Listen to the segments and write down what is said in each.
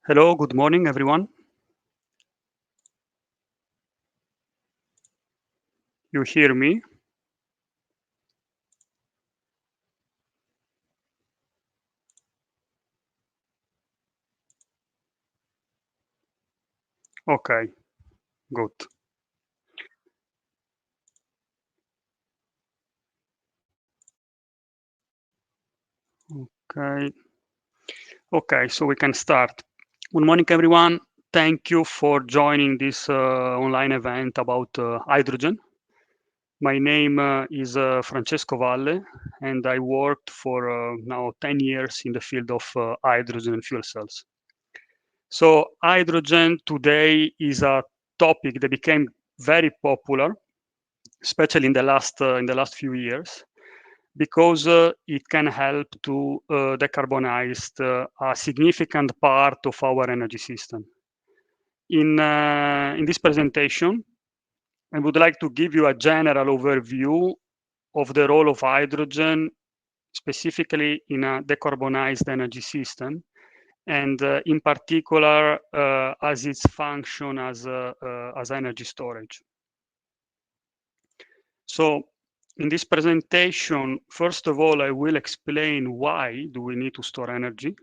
Hello, good morning, everyone. You hear me? Okay, good. Okay, okay, so we can start. Good morning, everyone. Thank you for joining this online event about hydrogen. My name is Francesco Valle, and I worked for now 10 years in the field of hydrogen and fuel cells. So hydrogen today is a topic that became very popular, especially in the last few years, because it can help to decarbonize a significant part of our energy system. In this presentation, I would like to give you a general overview of the role of hydrogen, specifically in a decarbonized energy system, and in particular as its function as energy storage. So in this presentation, first of all, I will explain why do we need to store energy.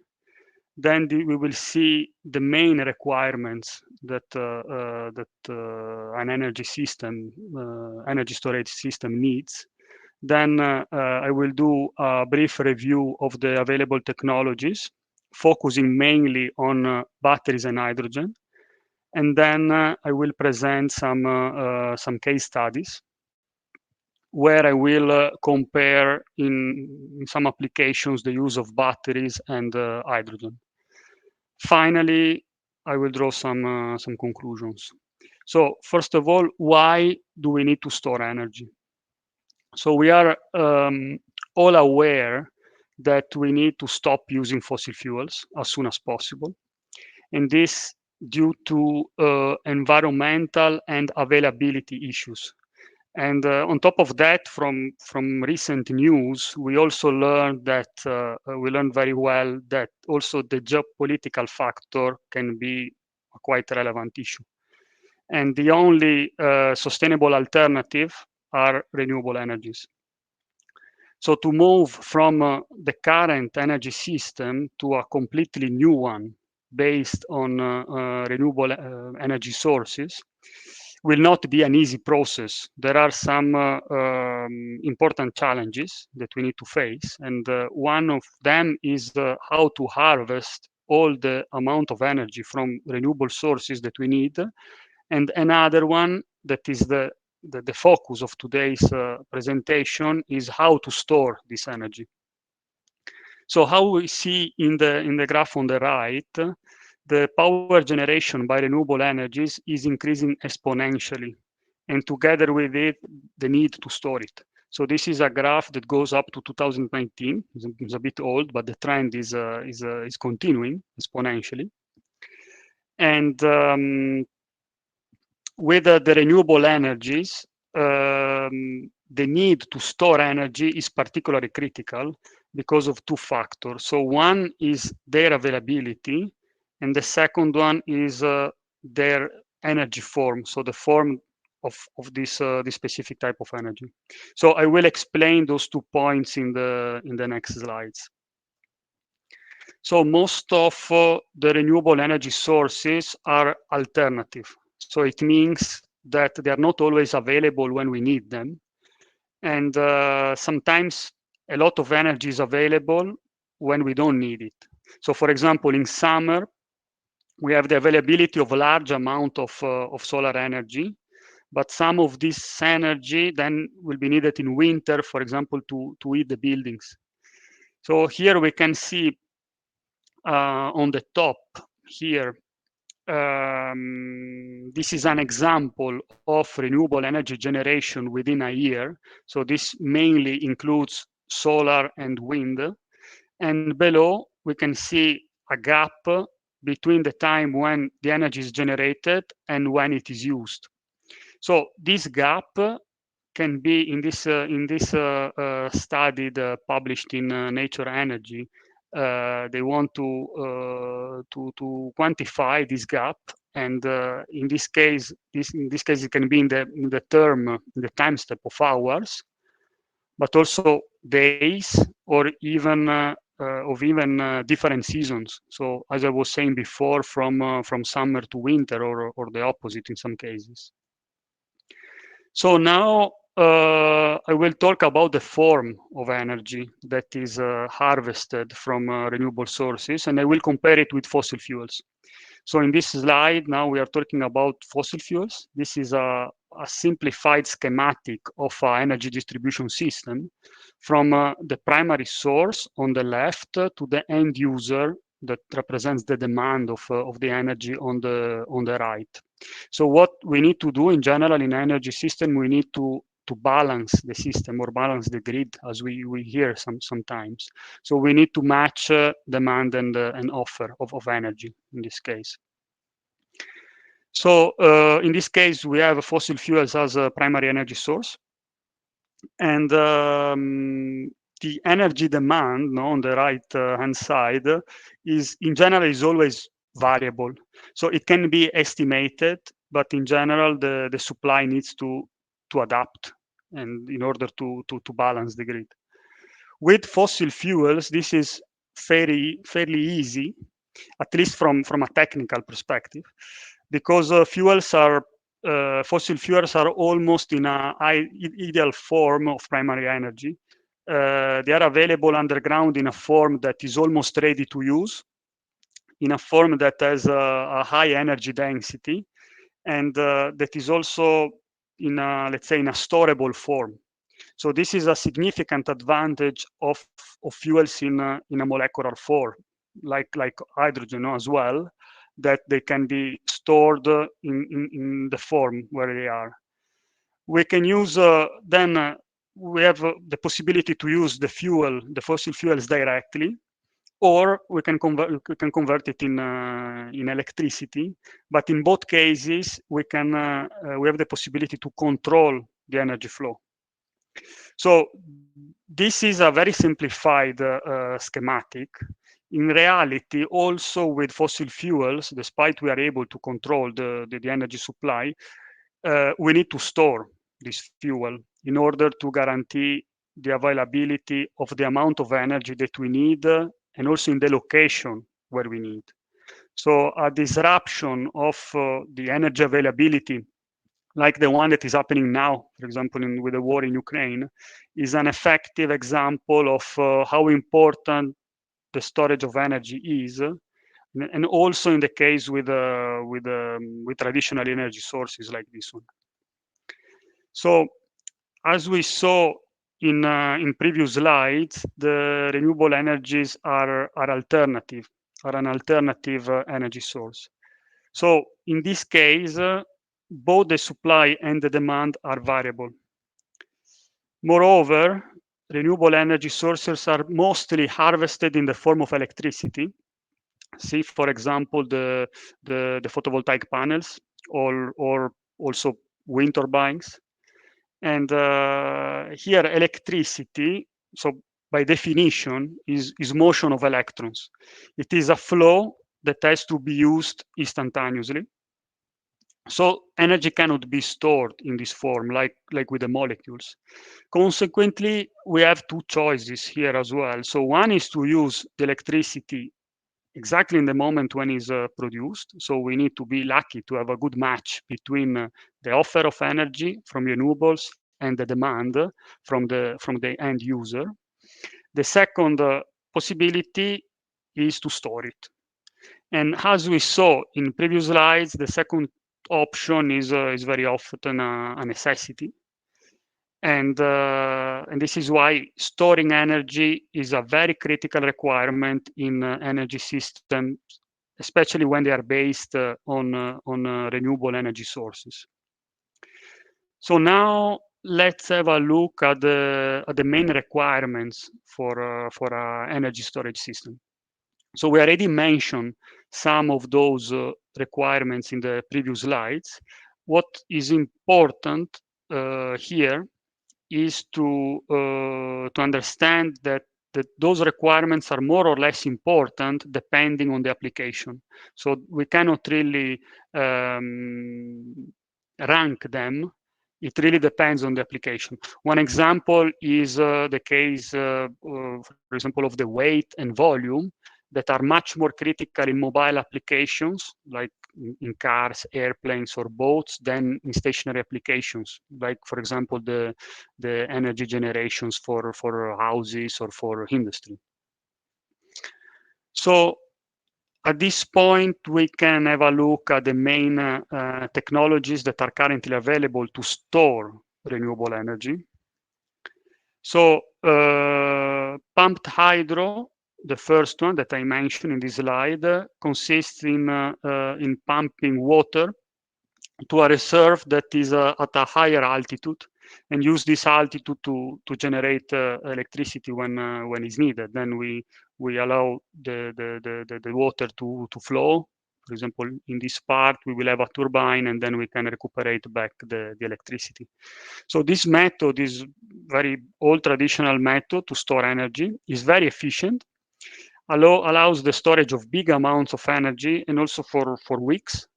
Then we will see the main requirements that an energy system, energy storage system needs. Then I will do a brief review of the available technologies, focusing mainly on batteries and hydrogen. And then I will present some case studies where I will compare in some applications the use of batteries and hydrogen. Finally, I will draw some conclusions. So first of all, why do we need to store energy? So we are all aware that we need to stop using fossil fuels as soon as possible, and this due to environmental and availability issues. And on top of that, from recent news, we also learned that we learned very well that also the geopolitical factor can be a quite relevant issue. And the only sustainable alternative are renewable energies. So to move from the current energy system to a completely new one based on renewable energy sources will not be an easy process. There are some important challenges that we need to face, and one of them is how to harvest all the amount of energy from renewable sources that we need, and another one that is the focus of today's presentation is how to store this energy. So how we see in the graph on the right, the power generation by renewable energies is increasing exponentially, and together with it, the need to store it. So this is a graph that goes up to 2019. It's a bit old, but the trend is continuing exponentially. And with the renewable energies, the need to store energy is particularly critical because of two factors. So one is their availability, and the second one is their energy form, so the form of this specific type of energy. So I will explain those 2 points in the next slides. So most of the renewable energy sources are alternative. So it means that they are not always available when we need them. And sometimes a lot of energy is available when we don't need it. So for example, in summer, we have the availability of a large amount of solar energy, but some of this energy then will be needed in winter, for example, to heat the buildings. So here we can see on the top here, this is an example of renewable energy generation within a year. So this mainly includes solar and wind. And below, we can see a gap between the time when the energy is generated and when it is used. So this gap can be in this study published in Nature Energy, They want to quantify this gap, and in this case, it can be in the time step of hours, but also days or even different seasons. So as I was saying before, from summer to winter, or the opposite in some cases. So now I will talk about the form of energy that is harvested from renewable sources, and I will compare it with fossil fuels. So in this slide, now we are talking about fossil fuels. This is a simplified schematic of an energy distribution system from the primary source on the left to the end user that represents the demand of the energy on the right. So what we need to do in general in energy system, we need to balance the system or balance the grid, as we hear sometimes. So we need to match demand and offer of energy in this case. So in this case, we have fossil fuels as a primary energy source. And the energy demand, no, on the right hand side is in general is always variable. So it can be estimated, but in general, the supply needs to adapt and in order to balance the grid. With fossil fuels, this is fairly easy, at least from a technical perspective, because fossil fuels are almost in a ideal form of primary energy. They are available underground in a form that is almost ready to use, in a form that has a high energy density, and that is also let's say, in a storable form. So this is a significant advantage of fuels in a molecular form, like hydrogen as well, that they can be stored in the form where they are. We can use then we have the possibility to use the fossil fuels directly, or we can convert it in electricity. But in both cases, we have the possibility to control the energy flow. So this is a very simplified schematic. In reality, also with fossil fuels, despite we are able to control the energy supply, we need to store this fuel in order to guarantee the availability of the amount of energy that we need, and also in the location where we need. So a disruption of the energy availability, like the one that is happening now, for example, with the war in Ukraine, is an effective example of how important the storage of energy is, and also in the case with traditional energy sources like this one. So, as we saw in previous slides, the renewable energies are an alternative energy source. So in this case, both the supply and the demand are variable. Moreover, renewable energy sources are mostly harvested in the form of electricity. See, for example, the photovoltaic panels, or also wind turbines. And here, electricity, so by definition, is motion of electrons. It is a flow that has to be used instantaneously. So energy cannot be stored in this form, like with the molecules. Consequently, we have two choices here as well. So one is to use the electricity exactly in the moment when it's produced. So we need to be lucky to have a good match between the offer of energy from renewables and the demand from the end user. The second possibility is to store it. And as we saw in previous slides, the second option is very often a necessity. And this is why storing energy is a very critical requirement in energy systems, especially when they are based on renewable energy sources. So now let's have a look at the main requirements for an energy storage system. So we already mentioned some of those requirements in the previous slides. What is important here is to understand that that those requirements are more or less important depending on the application. So we cannot really rank them. It really depends on the application. One example is the case, for example, of the weight and volume that are much more critical in mobile applications, like in cars, airplanes, or boats, than in stationary applications, like, for example, the energy generations for houses or for industry. So at this point, we can have a look at the main technologies that are currently available to store renewable energy. So pumped hydro, the first one that I mentioned in this slide, consists in pumping water to a reserve that is at a higher altitude, and use this altitude to generate electricity when it's needed. Then we allow the water to flow. For example, in this part, we will have a turbine, and then we can recuperate back the electricity. So this method is very old traditional method to store energy, is very efficient, allows the storage of big amounts of energy, and also for weeks.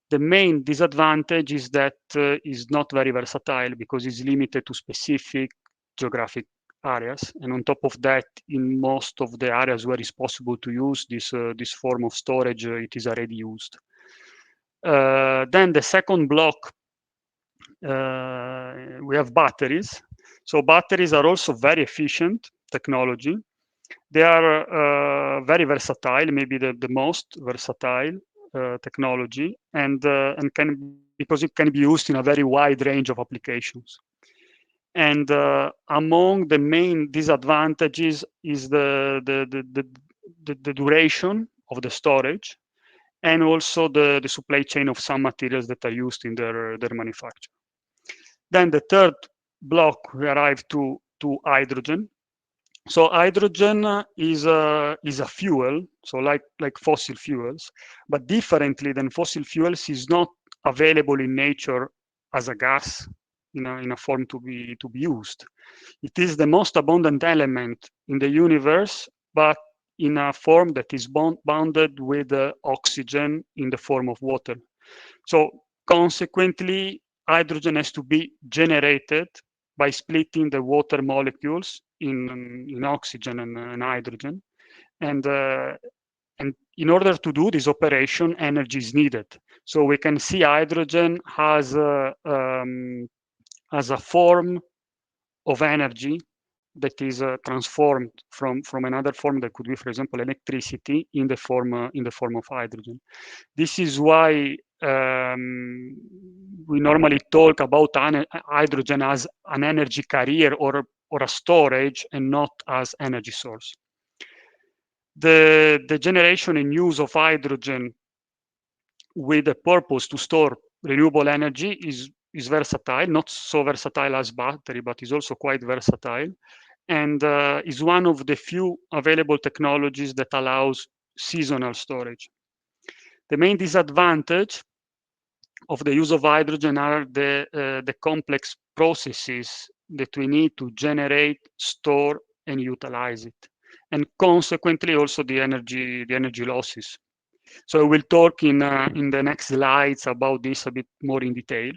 The main disadvantage is that it's not very versatile because it's limited to specific geographic areas. And on top of that, in most of the areas where it's possible to use this form of storage, it is already used. Then the second block, we have batteries. So batteries are also very efficient technology. They are very versatile, maybe the most versatile technology, and because it can be used in a very wide range of applications. And among the main disadvantages is the duration of the storage, and also the supply chain of some materials that are used in their manufacture. Then the third block, we arrive to hydrogen. So hydrogen is a fuel, so like fossil fuels, but differently than fossil fuels, is not available in nature as a gas in a form to be used. It is the most abundant element in the universe, but in a form that is bounded with oxygen in the form of water. So consequently, hydrogen has to be generated by splitting the water molecules in oxygen and hydrogen. And in order to do this operation, energy is needed. So we can see hydrogen as a form of energy that is transformed from another form that could be, for example, electricity in the form of hydrogen. This is why we normally talk about hydrogen as an energy carrier or a storage, and not as energy source. The generation and use of hydrogen with a purpose to store renewable energy is versatile, not so versatile as battery, but is also quite versatile, and is one of the few available technologies that allows seasonal storage. The main disadvantage of the use of hydrogen are the complex processes that we need to generate, store, and utilize it, and consequently also the energy losses. So I will talk in the next slides about this a bit more in detail.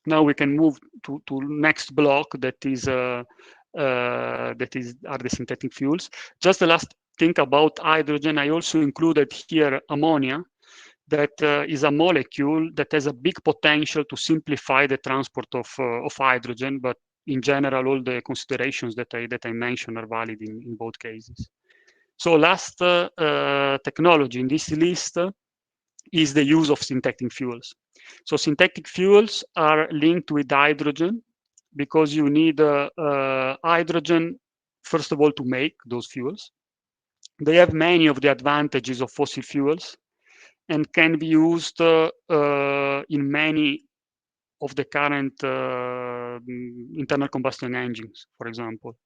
Now we can move to next block, that are the synthetic fuels. Just the last thing about hydrogen, I also included here ammonia, that is a molecule that has a big potential to simplify the transport of hydrogen, but in general, all the considerations that I mentioned are valid in both cases. So last technology in this list is the use of synthetic fuels. So synthetic fuels are linked with hydrogen because you need hydrogen, first of all, to make those fuels. They have many of the advantages of fossil fuels and can be used in many of the current internal combustion engines, for example,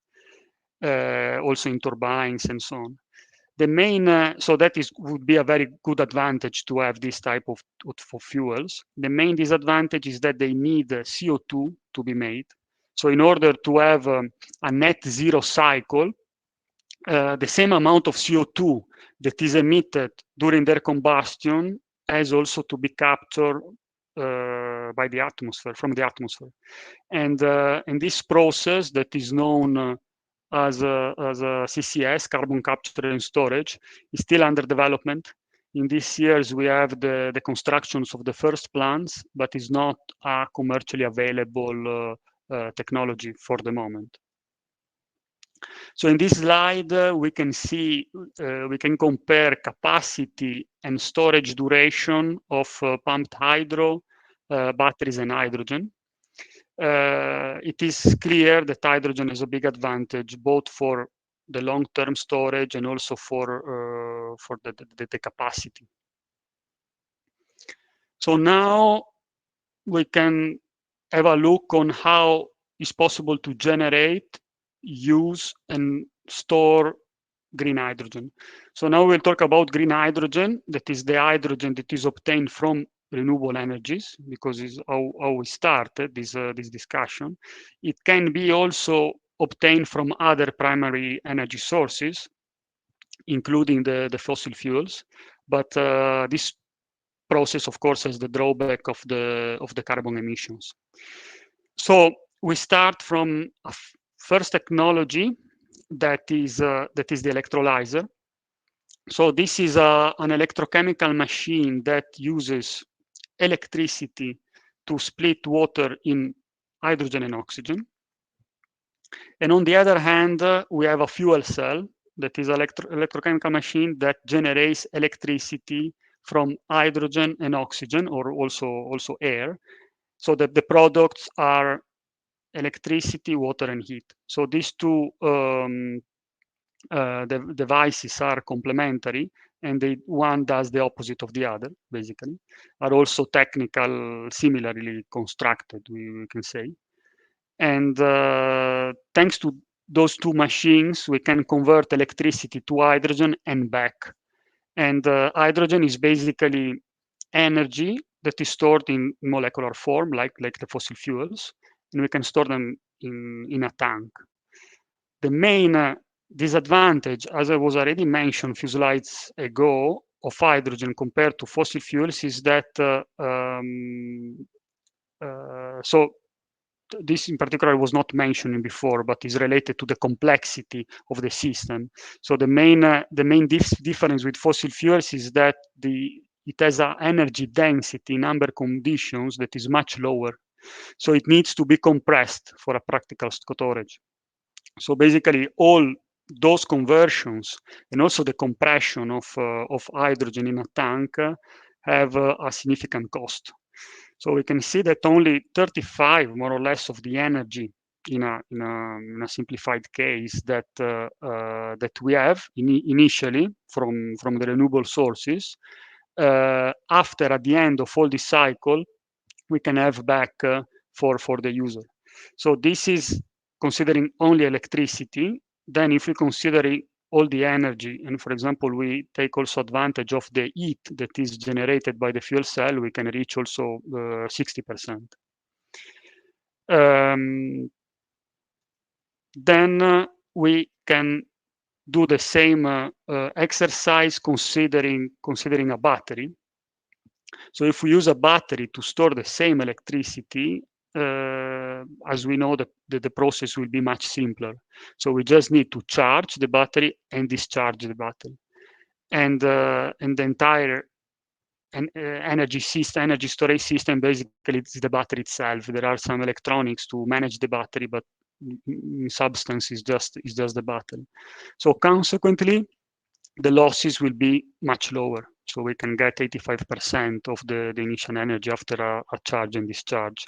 also in turbines and so on. The main, so that would be a very good advantage to have this type of fuels. The main disadvantage is that they need CO2 to be made. So in order to have a net zero cycle, the same amount of CO2 that is emitted during their combustion has also to be captured by the atmosphere, from the atmosphere. And in this process that is known as a CCS, carbon capture and storage, is still under development. In these years, we have the constructions of the first plants, but is not a commercially available technology for the moment. So in this slide, we can see, we can compare capacity and storage duration of pumped hydro, batteries and hydrogen. It is clear that hydrogen has a big advantage, both for the long-term storage and also for the capacity. So now we can have a look on how it's possible to generate, use, and store green hydrogen. So now we'll talk about green hydrogen, that is the hydrogen that is obtained from renewable energies, because it's how we started this discussion. It can be also obtained from other primary energy sources, including the fossil fuels, but this process, of course, has the drawback of the carbon emissions. So we start from a first technology that is the electrolyzer. So this is an electrochemical machine that uses electricity to split water in hydrogen and oxygen. And on the other hand, we have a fuel cell that is an electrochemical machine that generates electricity from hydrogen and oxygen, or also air, so that the products are electricity, water, and heat. So these two the devices are complementary, and one does the opposite of the other, basically, are also technical, similarly constructed, we can say. And thanks to those two machines, we can convert electricity to hydrogen and back. And hydrogen is basically energy that is stored in molecular form, like the fossil fuels, and we can store them in a tank. The main disadvantage, as I was already mentioned a few slides ago, of hydrogen compared to fossil fuels is that so this in particular was not mentioned before, but is related to the complexity of the system. So the main difference with fossil fuels is that it has an energy density in amber conditions that is much lower. So it needs to be compressed for a practical storage. So basically all those conversions and also the compression of hydrogen in a tank have a significant cost. So we can see that only 35, more or less, of the energy in a simplified case that we have initially from the renewable sources. After, at the end of all this cycle, we can have back for the user. So this is considering only electricity. Then if we consider all the energy, and for example, we take also advantage of the heat that is generated by the fuel cell, we can reach also 60%. Then we can do the same exercise considering a battery. So if we use a battery to store the same electricity, as we know, the process will be much simpler. So we just need to charge the battery and discharge the battery. And the entire energy storage system, basically, it's the battery itself. There are some electronics to manage the battery, but in substance is just the battery. So consequently, the losses will be much lower. So we can get 85% of the initial energy after a charge and discharge.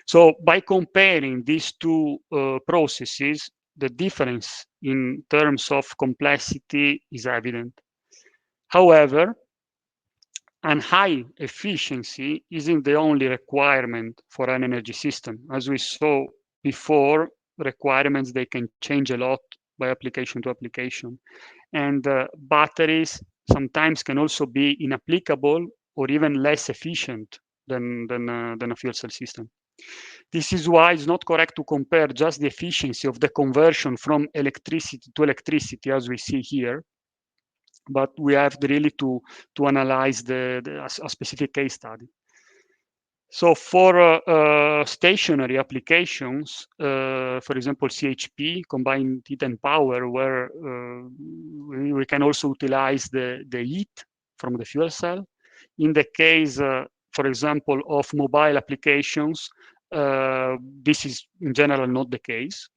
So by comparing these two processes, the difference in terms of complexity is evident. However, and high efficiency isn't the only requirement for an energy system. As we saw before, requirements, they can change a lot by application to application. And batteries sometimes can also be inapplicable or even less efficient than a fuel cell system. This is why it's not correct to compare just the efficiency of the conversion from electricity to electricity, as we see here, but we have really to analyze a specific case study. So for stationary applications, for example, CHP, combined heat and power, where we can also utilize the heat from the fuel cell. In the case, for example, of mobile applications, this is in general not the case.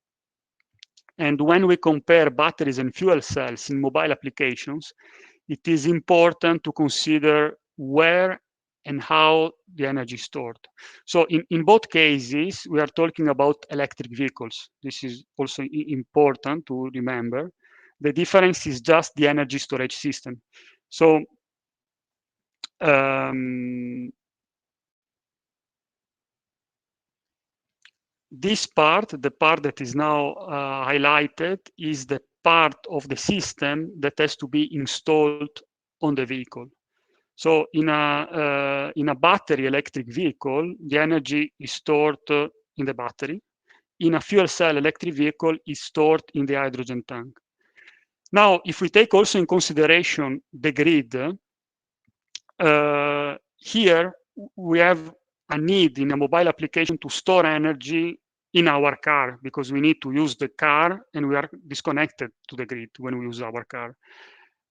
And when we compare batteries and fuel cells in mobile applications, it is important to consider where and how the energy is stored. So in both cases, we are talking about electric vehicles. This is also important to remember. The difference is just the energy storage system. So this part, the part that is now highlighted, is the part of the system that has to be installed on the vehicle. So in a battery electric vehicle, the energy is stored in the battery. In a fuel cell electric vehicle, is stored in the hydrogen tank. Now, if we take also in consideration the grid, here we have a need in a mobile application to store energy in our car, because we need to use the car and we are disconnected to the grid when we use our car.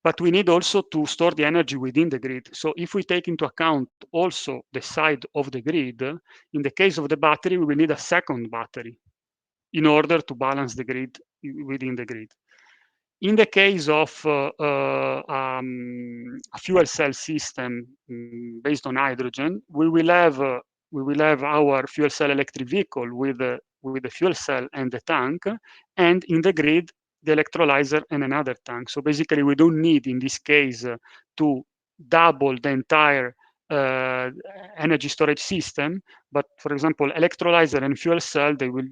But we need also to store the energy within the grid. So if we take into account also the side of the grid, in the case of the battery, we will need a second battery in order to balance the grid within the grid. In the case of a fuel cell system based on hydrogen, we will have our fuel cell electric vehicle with the fuel cell and the tank, and in the grid the electrolyzer and another tank. So basically, we don't need in this case to double the entire energy storage system. But for example, electrolyzer and fuel cell, they will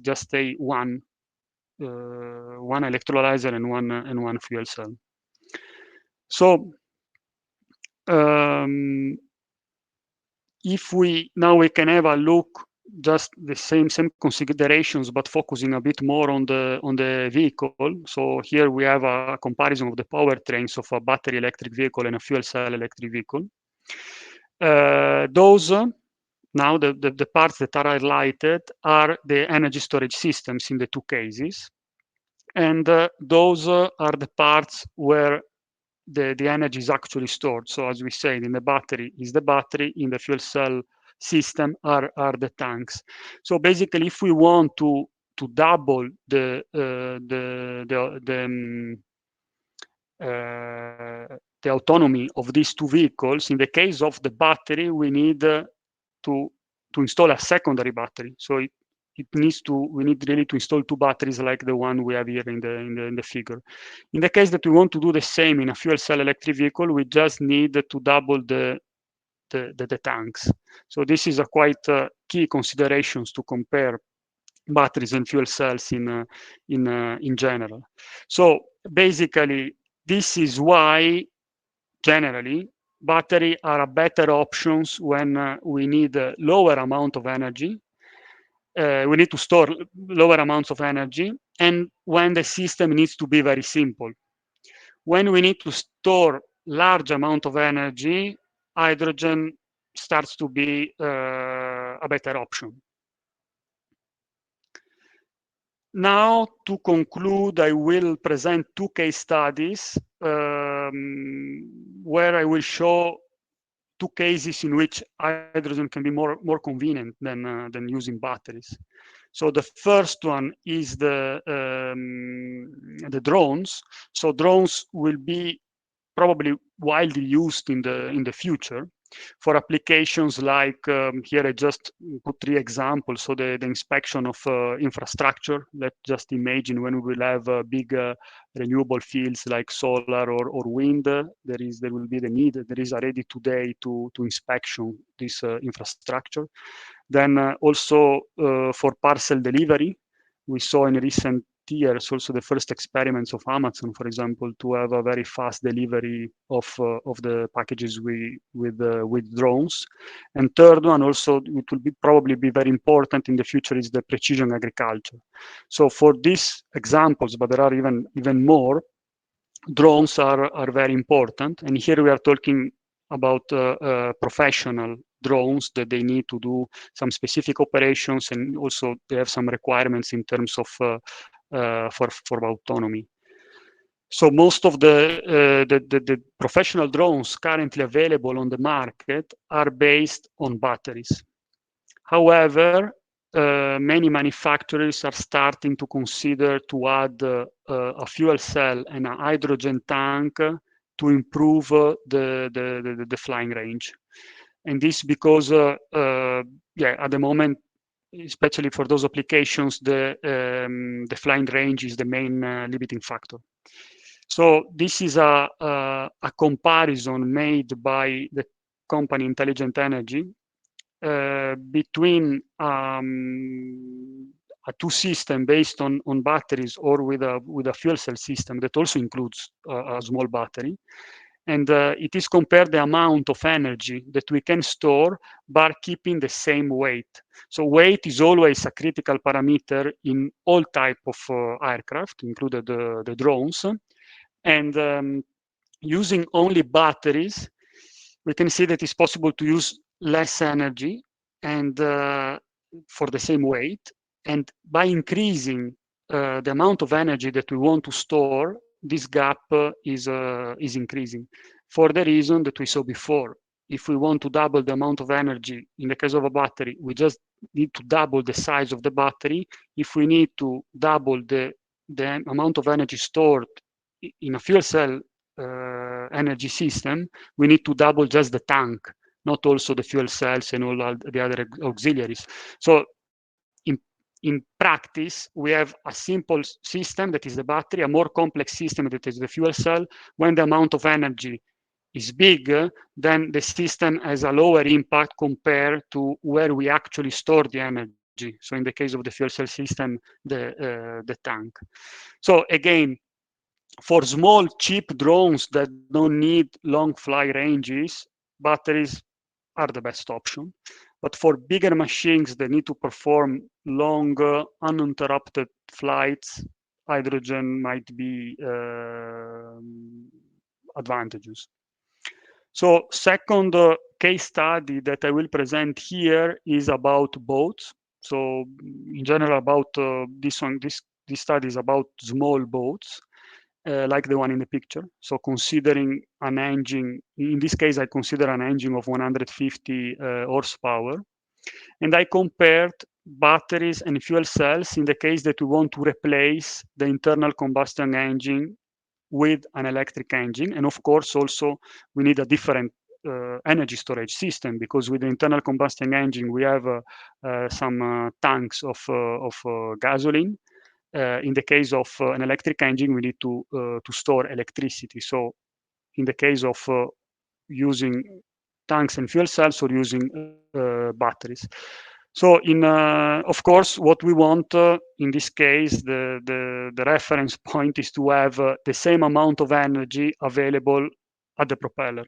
just stay one electrolyzer and one fuel cell. So if we can have a look, just the same considerations, but focusing a bit more on the vehicle. So here we have a comparison of the powertrains of a battery electric vehicle and a fuel cell electric vehicle. Those now the parts that are highlighted are the energy storage systems in the two cases. And those are the parts where the energy is actually stored. So as we said, in the battery is the battery, in the fuel cell system are the tanks. So basically, if we want to double the autonomy of these two vehicles, in the case of the battery, we need to install a secondary battery. So we need really to install two batteries like the one we have here in the figure. In the case that we want to do the same in a fuel cell electric vehicle, we just need to double the tanks. So this is a quite key considerations to compare batteries and fuel cells in general. So basically, this is why generally battery are a better options when we need a lower amount of energy. We need to store lower amounts of energy, and when the system needs to be very simple. When we need to store large amount of energy, hydrogen starts to be a better option. Now, to conclude, I will present two case studies where I will show two cases in which hydrogen can be more convenient than using batteries. So the first one is the drones. So drones will be probably widely used in the future for applications like here I just put three examples. So the inspection of infrastructure. Let's just imagine when we will have big renewable fields like solar or wind. There will be the need. There is already today to inspection this infrastructure. Then also for parcel delivery, we saw in recent years also the first experiments of Amazon, for example, to have a very fast delivery of the packages with drones. And third one, also, it will probably be very important in the future, is the precision agriculture. So for these examples, but there are even more, drones are very important. And here we are talking about professional drones that they need to do some specific operations, and also they have some requirements in terms of for autonomy. So most of the professional drones currently available on the market are based on batteries. However, many manufacturers are starting to consider to add a fuel cell and a hydrogen tank to improve the flying range. And this because, yeah, at the moment, especially for those applications, the flying range is the main limiting factor. So this is a comparison made by the company Intelligent Energy between a two system based on batteries or with a fuel cell system that also includes a small battery. And it is compared the amount of energy that we can store by keeping the same weight. So weight is always a critical parameter in all type of aircraft, included the drones. And using only batteries, we can see that it's possible to use less energy and for the same weight. And by increasing the amount of energy that we want to store, this gap is increasing for the reason that we saw before. If we want to double the amount of energy, in the case of a battery, we just need to double the size of the battery. If we need to double the amount of energy stored in a fuel cell energy system, we need to double just the tank, not also the fuel cells and all the other auxiliaries. So in practice, we have a simple system that is the battery, a more complex system that is the fuel cell. When the amount of energy is big, then the system has a lower impact compared to where we actually store the energy. So in the case of the fuel cell system, the tank. So again, for small, cheap drones that don't need long fly ranges, batteries are the best option. But for bigger machines that need to perform long, uninterrupted flights, hydrogen might be advantageous. So second case study that I will present here is about boats. So in general, about this study is about small boats. Like the one in the picture. So considering an engine, in this case, I consider an engine of 150 horsepower. And I compared batteries and fuel cells in the case that we want to replace the internal combustion engine with an electric engine. And of course, also, we need a different energy storage system, because with the internal combustion engine, we have some tanks of gasoline. In the case of an electric engine, we need to store electricity. So in the case of using tanks and fuel cells or using batteries. So of course, what we want in this case, the reference point is to have the same amount of energy available at the propeller.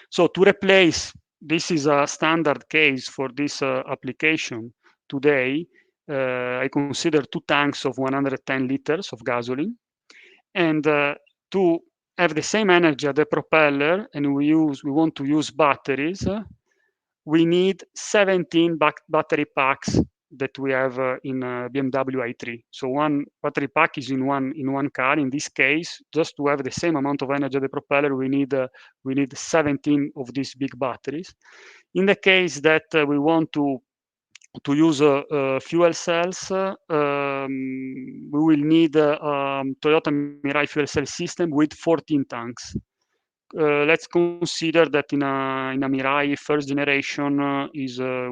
So to replace, this is a standard case for this application today. I consider two tanks of 110 liters of gasoline, and to have the same energy at the propeller, and we want to use batteries. We need 17 battery packs that we have in BMW i3. So one battery pack is in one car. In this case, just to have the same amount of energy at the propeller, we need 17 of these big batteries. In the case that we want to use fuel cells, we will need Toyota Mirai fuel cell system with 14 tanks. Let's consider that in a Mirai first generation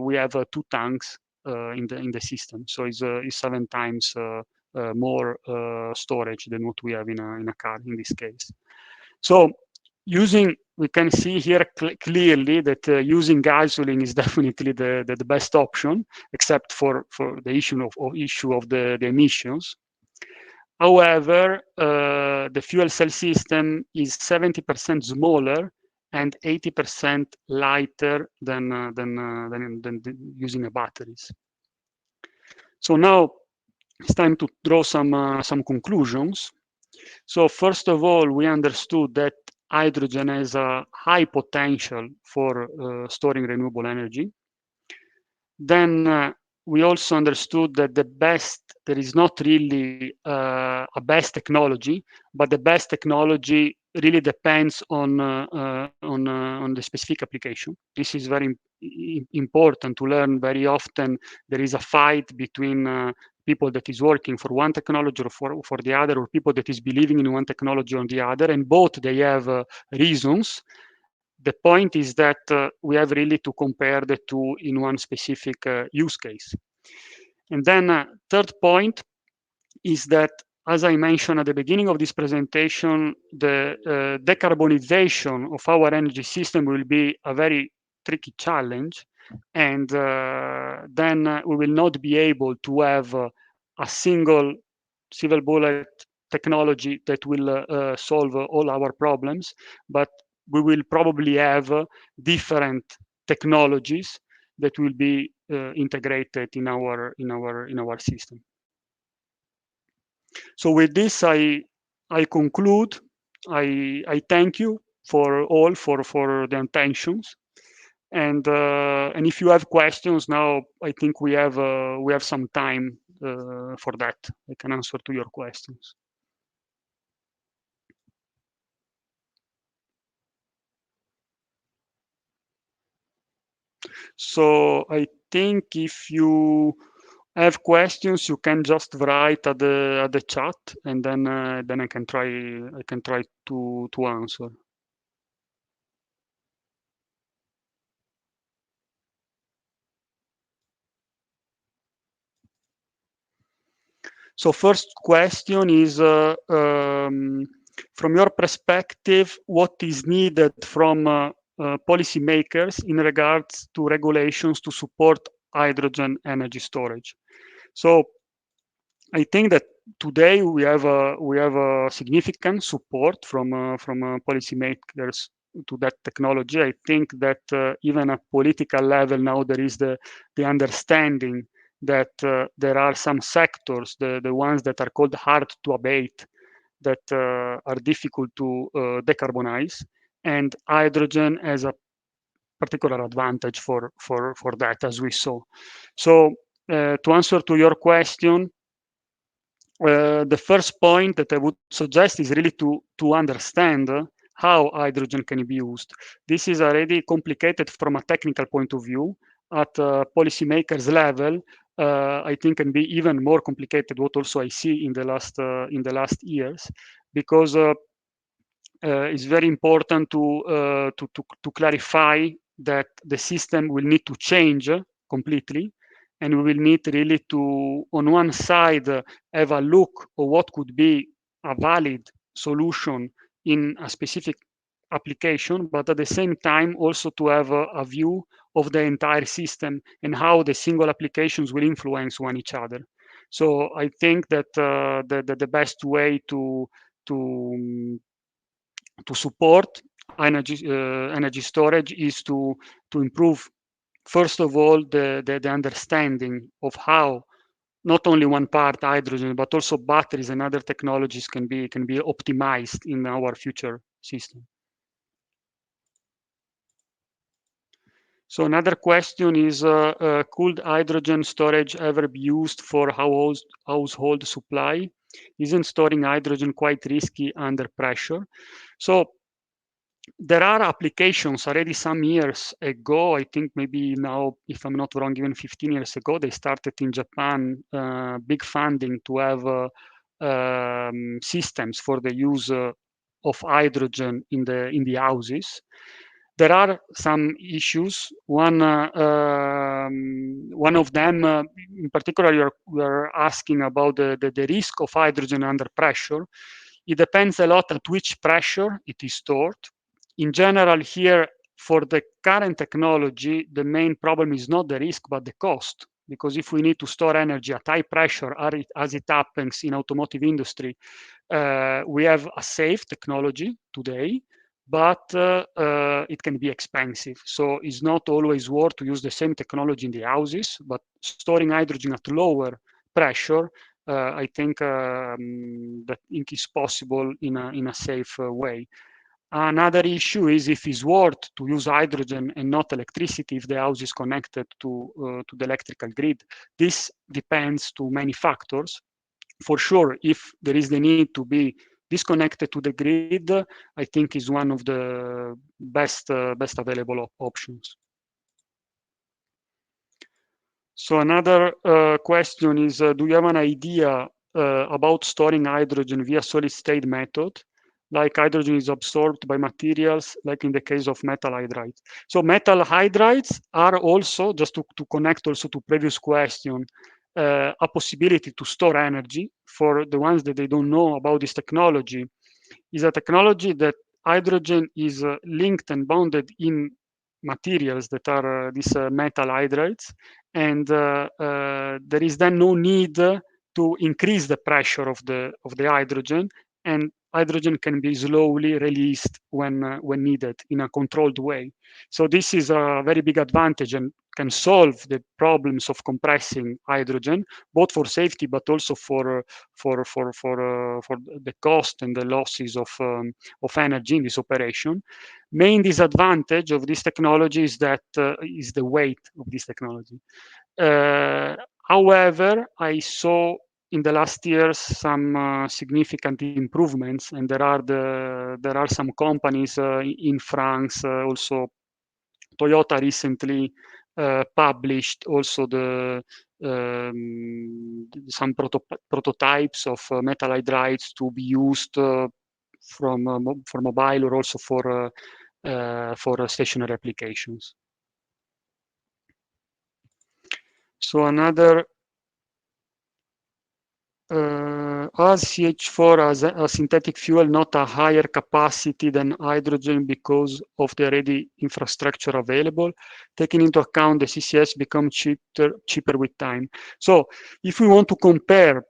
we have 2 tanks in the system, so it's 7 times more storage than what we have in a car in this case. So we can see here clearly that using gasoline is definitely the best option, except for the issue of the emissions. However, the fuel cell system is 70% smaller and 80% lighter than using a batteries. So now it's time to draw some conclusions. So first of all, we understood that hydrogen has a high potential for storing renewable energy. Then we also understood that there is not really a best technology, but the best technology really depends on the specific application. This is very important to learn. Very often there is a fight between people that is working for one technology or for the other, or people that is believing in one technology or the other, and both they have reasons. The point is that we have really to compare the two in one specific use case. And then third point is that, as I mentioned at the beginning of this presentation, the decarbonization of our energy system will be a very tricky challenge. And then we will not be able to have a single silver bullet technology that will solve all our problems, but we will probably have different technologies that will be integrated in our system. So with this, I conclude. I thank you for all for the intentions, and if you have questions now, I think we have some time for that. I can answer to your questions. So I think if you have questions, you can just write at the chat, and then I can try to answer. So first question is, from your perspective, what is needed from policymakers in regards to regulations to support hydrogen energy storage? So I think that today we have a significant support from policymakers to that technology. I think that even at political level now there is the understanding that there are some sectors, the ones that are called hard to abate, that are difficult to decarbonize, and hydrogen has a particular advantage for that, as we saw. So to answer to your question, the first point that I would suggest is really to understand how hydrogen can be used. This is already complicated from a technical point of view. At policymakers level, I think can be even more complicated. What also I see in the last years, because it's very important to clarify that the system will need to change completely, and we will need really to, on one side, have a look at what could be a valid solution in a specific application, but at the same time also to have a view of the entire system and how the single applications will influence one each other. So I think that the best way to support energy storage is to improve, first of all, the understanding of how not only one part hydrogen, but also batteries and other technologies can be optimized in our future system. So another question is, could hydrogen storage ever be used for household supply? Isn't storing hydrogen quite risky under pressure? So there are applications already some years ago. I think maybe now, if I'm not wrong, even 15 years ago, they started in Japan, big funding to have systems for the use of hydrogen in the houses. There are some issues. One of them, in particular, you're asking about the risk of hydrogen under pressure. It depends a lot at which pressure it is stored. In general, here, for the current technology, the main problem is not the risk, but the cost. because if we need to store energy at high pressure, as it happens in automotive industry, we have a safe technology today, but it can be expensive. So it's not always worth to use the same technology in the houses, but storing hydrogen at lower pressure, I think that is possible in a safe way. Another issue is if it's worth to use hydrogen and not electricity if the house is connected to the electrical grid. This depends to many factors. For sure, if there is the need to be disconnected to the grid, I think is one of the best available options. So another question is, do you have an idea about storing hydrogen via solid state method? Like hydrogen is absorbed by materials, like in the case of metal hydrides. So metal hydrides are also, just to connect also to previous question, a possibility to store energy. For the ones that they don't know about this technology, is a technology that hydrogen is linked and bounded in materials that are these metal hydrides, and there is then no need to increase the pressure of the hydrogen, and hydrogen can be slowly released when needed in a controlled way. So this is a very big advantage and can solve the problems of compressing hydrogen, both for safety but also for the cost and the losses of energy in this operation. Main disadvantage of this technology is that is the weight of this technology. However, I saw in the last years some significant improvements, and there are some companies in France, also Toyota recently published also some prototypes of metal hydrides to be used for mobile or also for stationary applications. So another, as CH4 as a synthetic fuel not a higher capacity than hydrogen because of the already infrastructure available, taking into account the CCS become cheaper with time. So if we want to compare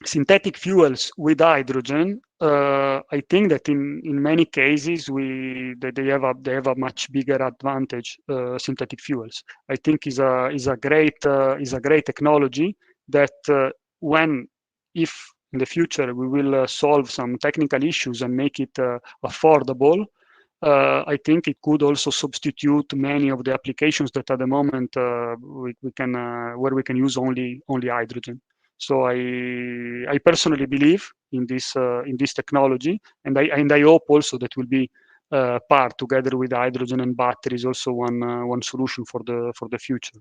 synthetic fuels with hydrogen, I think that in many cases they have a much bigger advantage. Synthetic fuels, I think, is a great technology that if in the future we will solve some technical issues and make it affordable, I think it could also substitute many of the applications that at the moment we can where we can use only hydrogen. So I personally believe in this technology, and I hope also that will be part together with hydrogen and batteries also one solution for the future.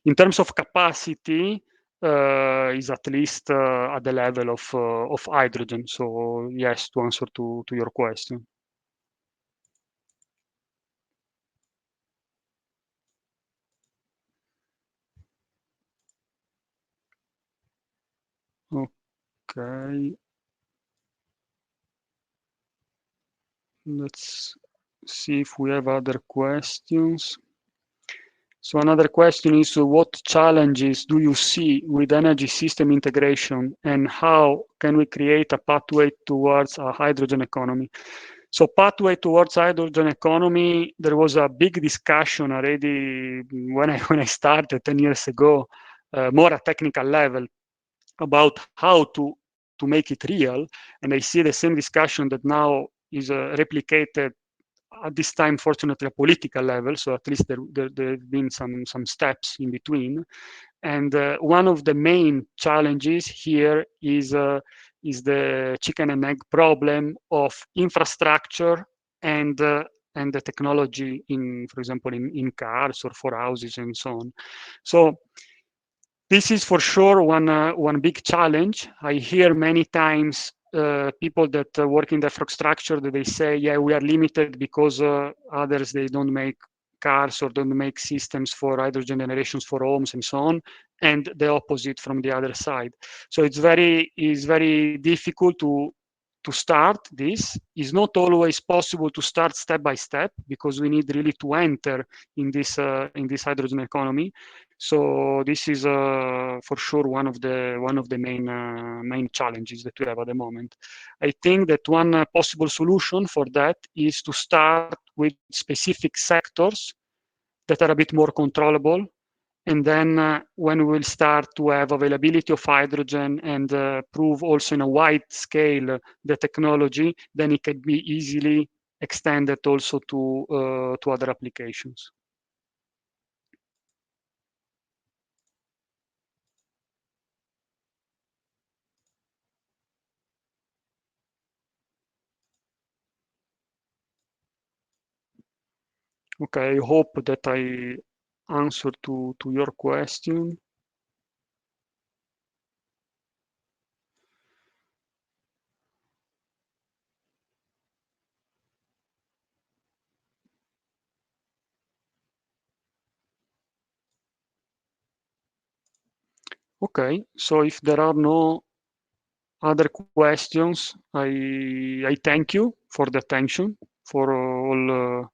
In terms of capacity, is at least at the level of hydrogen. So yes, to answer to your question. Okay. Let's see if we have other questions. So another question is, what challenges do you see with energy system integration, and how can we create a pathway towards a hydrogen economy? So pathway towards hydrogen economy, there was a big discussion already when I started 10 years ago, more at technical level, about how to make it real. And I see the same discussion that now is replicated at this time, fortunately, a political level. So at least there have been some steps in between. And one of the main challenges here is the chicken and egg problem of infrastructure and the technology for example, in cars or for houses and so on. So this is for sure one big challenge. I hear many times people that work in the infrastructure that they say, yeah, we are limited because others, they don't make cars or don't make systems for hydrogen generations for homes and so on, and the opposite from the other side. So it's very difficult to to start this. Is not always possible to start step by step because we need really to enter in this hydrogen economy. So this is for sure one of the main challenges that we have at the moment. I think that one possible solution for that is to start with specific sectors that are a bit more controllable, and then when we will start to have availability of hydrogen and prove also in a wide scale the technology, then it can be easily extended also to other applications. Okay, I hope that I answered to your question. Okay, so if there are no other questions, I thank you for the attention, for all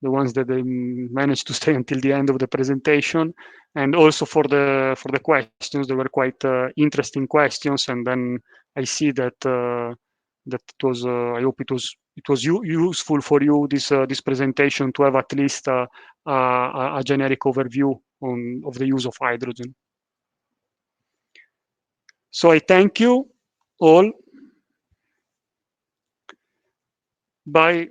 the ones that they managed to stay until the end of the presentation, and also for the questions. They were quite interesting questions, and then I see that that it was. I hope it was useful for you this presentation to have at least a generic overview of the use of hydrogen. So I thank you all. Bye.